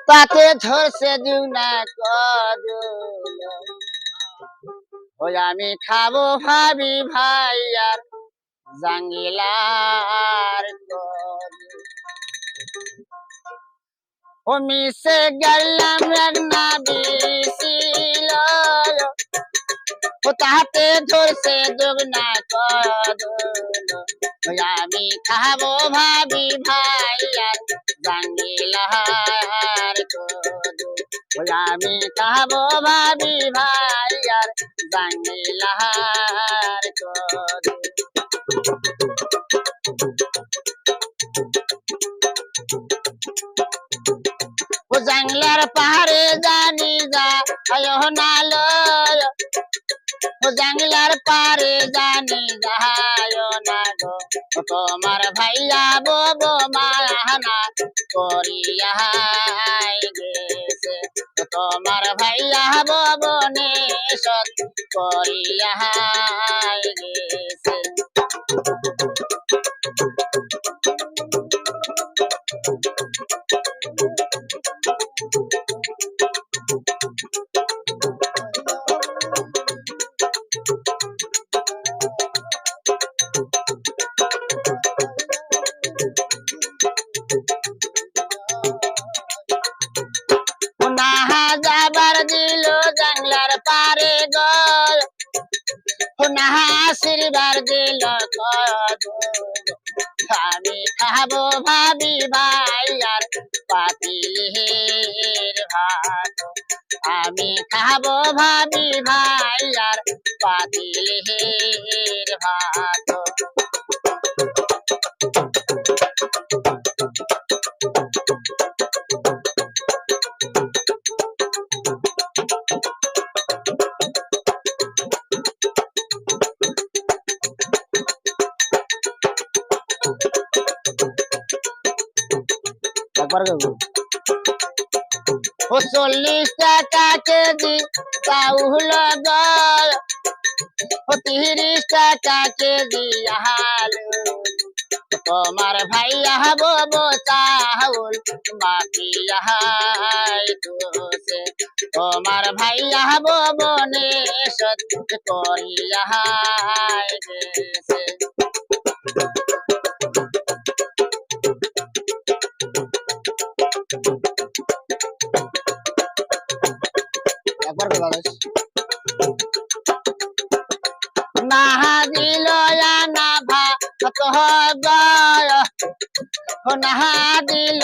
তাতে ধরছে দুনা কদল ওই আমি খাবো ভাবি ভাই আর জাঙ্গিলার কদল ও মিশে গেলাম এক না বিছিল ও তাতে ধরছে দুগনা কদল ওই আমি খাবো ভাবি ভাই আর জাঙ্গিলার কদল ওই আমি খাবো ভাবি ভাই আর জাঙ্গিলার কদল ও জাংলার পাহাড়ে জানি যা আয়ো নালয় ও জাংলার পাহাড়ে জানি যাহায় না গো তোমার ভাইয়া ববো মাহানা করিয়া গেছে তোমার ভাইয়া ববো নেশত করিয়া গেছে যাবার দিল জাংলার পারে গল নাহা আশীর্বাদ দিল আমি খাবো ভাবি ভাই আর পাতিলের ভাত আমি খাবো ভাবি ভাই আর পাতিলের ভাত ও 40 টাকা কেজি চাউল গল ও 30 টাকা কেজি আলু তোমার ভাইয়া ববো চাউল মাপিয়া দোষে তোমার ভাইয়া ববো নেশত করিয়া গেছে না দিল না ভাত না দিল